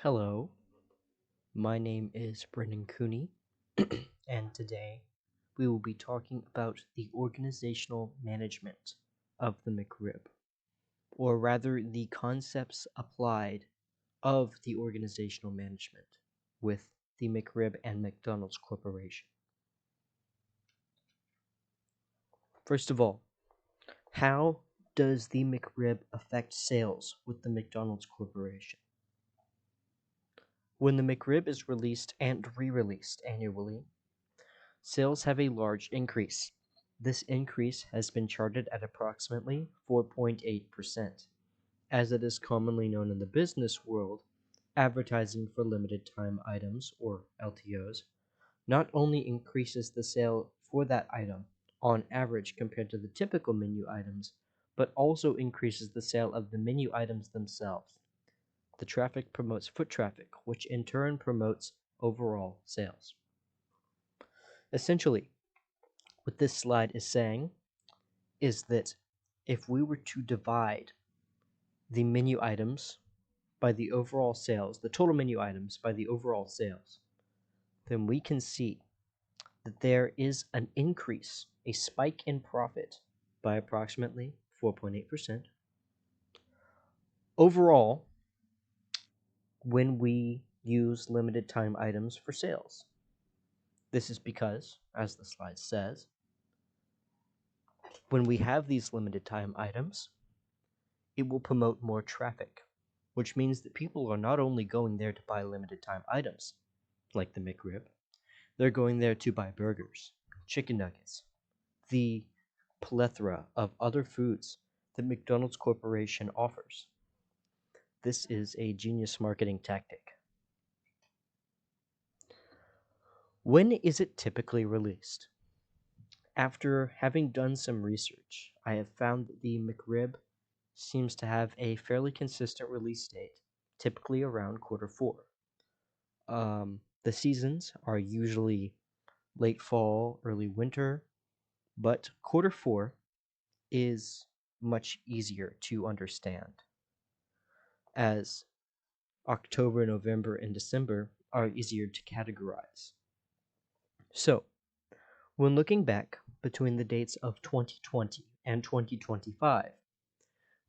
Hello, my name is Brendan Cooney, and today we will be talking about the organizational management of the McRib, or rather, the concepts applied of the organizational management with the McRib and McDonald's Corporation. First of all, how does the McRib affect sales with the McDonald's Corporation? When the McRib is released and re-released annually, sales have a large increase. This increase has been charted at approximately 4.8%. As it is commonly known in the business world, advertising for limited time items, or LTOs, not only increases the sale for that item on average compared to the typical menu items, but also increases the sale of the menu items themselves. The traffic promotes foot traffic, which in turn promotes overall sales. Essentially, what this slide is saying is that if we were to divide the menu items by the overall sales, the total menu items by the overall sales, then we can see that there is an increase, a spike in profit by approximately 4.8%. Overall, when we use limited time items for sales, this is because, as the slide says, when we have these limited time items, it will promote more traffic, which means that people are not only going there to buy limited time items, like the McRib, they're going there to buy burgers, chicken nuggets, the plethora of other foods that McDonald's Corporation offers. This is a genius marketing tactic. When is it typically released? After having done some research, I have found that the McRib seems to have a fairly consistent release date, typically around Q4. The seasons are usually late fall, early winter, but Q4 is much easier to understand, as October, November, and December are easier to categorize. So, when looking back between the dates of 2020 and 2025,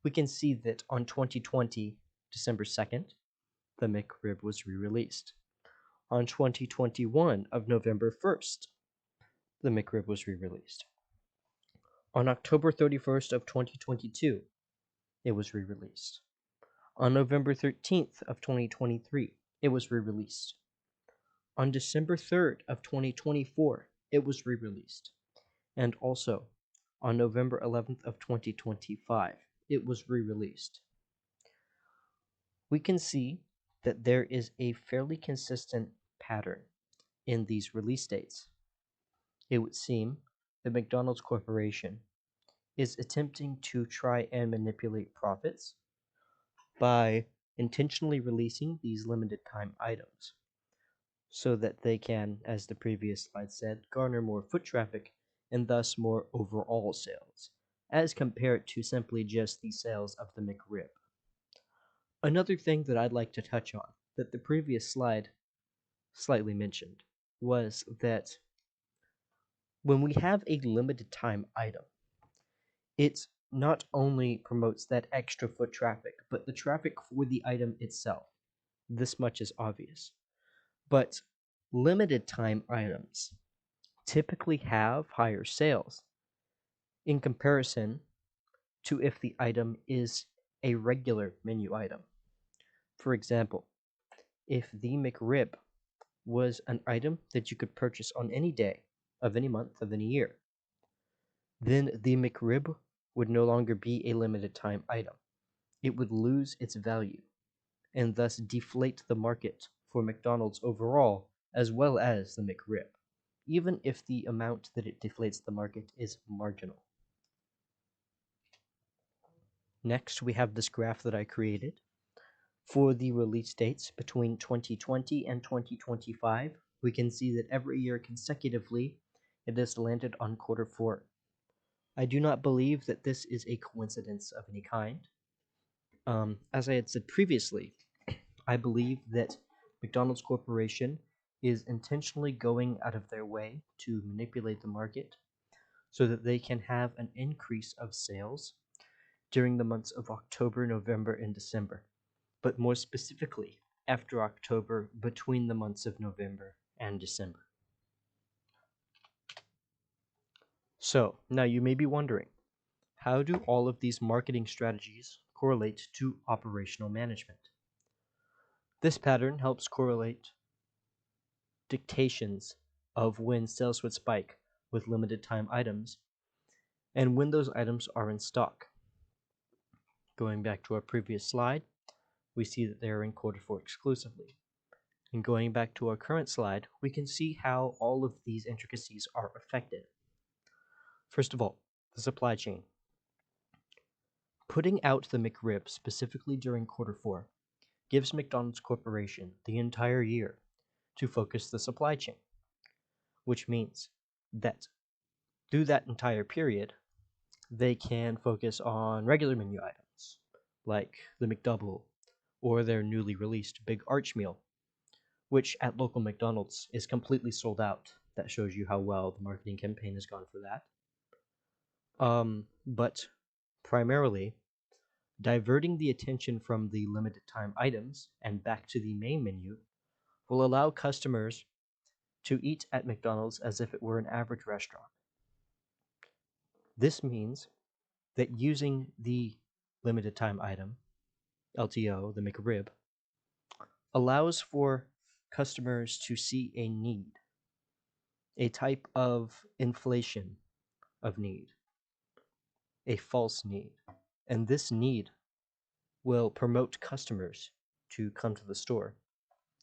we can see that on 2020, December 2nd, the McRib was re-released. On 2021 of November 1st, the McRib was re-released. On October 31st of 2022, it was re-released. On November 13th of 2023, it was re-released. On December 3rd of 2024, it was re-released. And also, on November 11th of 2025, it was re-released. We can see that there is a fairly consistent pattern in these release dates. It would seem the McDonald's Corporation is attempting to try and manipulate profits by intentionally releasing these limited time items so that they can, as the previous slide said, garner more foot traffic and thus more overall sales, as compared to simply just the sales of the McRib. Another thing that I'd like to touch on that the previous slide slightly mentioned was that when we have a limited time item, it not only promotes that extra foot traffic, but the traffic for the item itself. This much is obvious. But limited time items typically have higher sales in comparison to if the item is a regular menu item. For example, if the McRib was an item that you could purchase on any day of any month of any year, then the McRib would no longer be a limited time item. It would lose its value and thus deflate the market for McDonald's overall as well as the McRib, even if the amount that it deflates the market is marginal. Next, we have this graph that I created. For the release dates between 2020 and 2025, we can see that every year consecutively, it has landed on Q4. I do not believe that this is a coincidence of any kind. As I had said previously, I believe that McDonald's Corporation is intentionally going out of their way to manipulate the market so that they can have an increase of sales during the months of October, November, and December, but more specifically after October between the months of November and December. So, now you may be wondering, how do all of these marketing strategies correlate to operational management? This pattern helps correlate dictations of when sales would spike with limited time items and when those items are in stock. Going back to our previous slide, we see that they are in quarter four exclusively. And going back to our current slide, we can see how all of these intricacies are affected. First of all, the supply chain. Putting out the McRib specifically during quarter four gives McDonald's Corporation the entire year to focus the supply chain, which means that through that entire period, they can focus on regular menu items like the McDouble or their newly released Big Arch Meal, which at local McDonald's is completely sold out. That shows you how well the marketing campaign has gone for that. But primarily, diverting the attention from the limited time items and back to the main menu will allow customers to eat at McDonald's as if it were an average restaurant. This means that using the limited time item, LTO, the McRib, allows for customers to see a need, a type of inflation of need, a false need. And this need will promote customers to come to the store,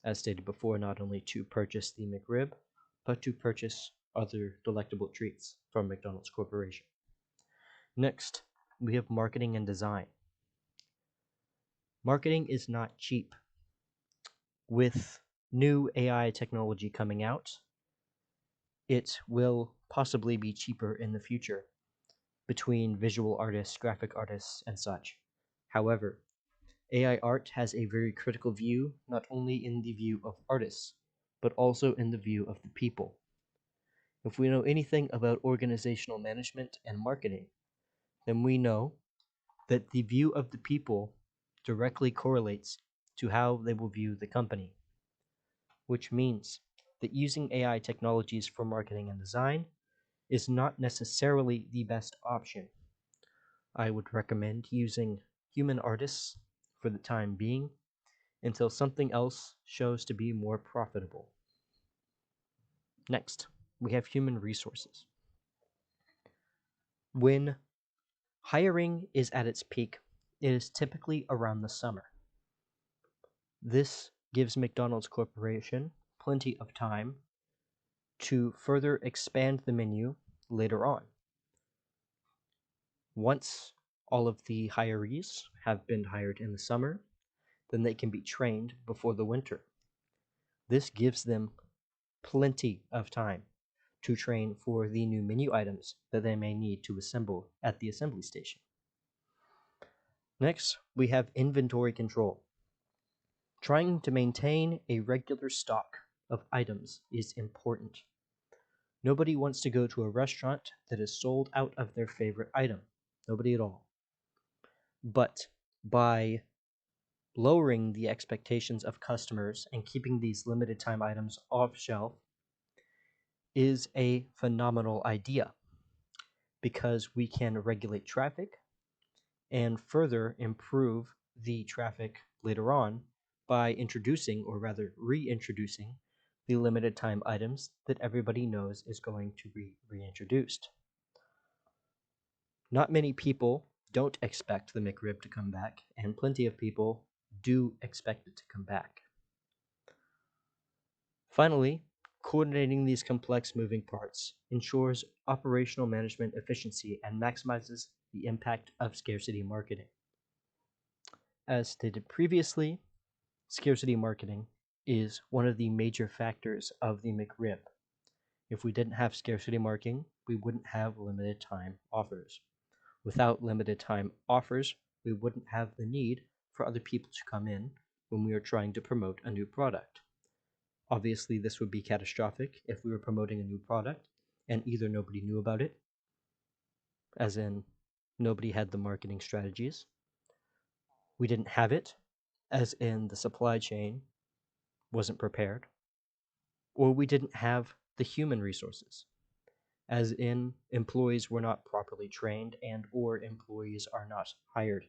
as stated before, not only to purchase the McRib, but to purchase other delectable treats from McDonald's Corporation. Next, we have marketing and design. Marketing is not cheap. With new AI technology coming out, it will possibly be cheaper in the future between visual artists, graphic artists, and such. However, AI art has a very critical view, not only in the view of artists, but also in the view of the people. If we know anything about organizational management and marketing, then we know that the view of the people directly correlates to how they will view the company, which means that using AI technologies for marketing and design is not necessarily the best option. I would recommend using human artists for the time being until something else shows to be more profitable. Next, we have human resources. When hiring is at its peak, it is typically around the summer. This gives McDonald's Corporation plenty of time to further expand the menu later on. Once all of the hirees have been hired in the summer, then they can be trained before the winter. This gives them plenty of time to train for the new menu items that they may need to assemble at the assembly station. Next, we have inventory control. Trying to maintain a regular stock of items is important. Nobody wants to go to a restaurant that is sold out of their favorite item. Nobody at all. But by lowering the expectations of customers and keeping these limited time items off shelf is a phenomenal idea because we can regulate traffic and further improve the traffic later on by introducing, or rather reintroducing, the limited time items that everybody knows is going to be reintroduced. Not many people don't expect the McRib to come back, and plenty of people do expect it to come back. Finally, coordinating these complex moving parts ensures operational management efficiency and maximizes the impact of scarcity marketing. As stated previously, scarcity marketing is one of the major factors of the McRib. If we didn't have scarcity marketing, we wouldn't have limited time offers. Without limited time offers, we wouldn't have the need for other people to come in when we are trying to promote a new product. Obviously, this would be catastrophic if we were promoting a new product and either nobody knew about it, as in nobody had the marketing strategies, we didn't have it, as in the supply chain wasn't prepared, or we didn't have the human resources, as in employees were not properly trained and or employees are not hired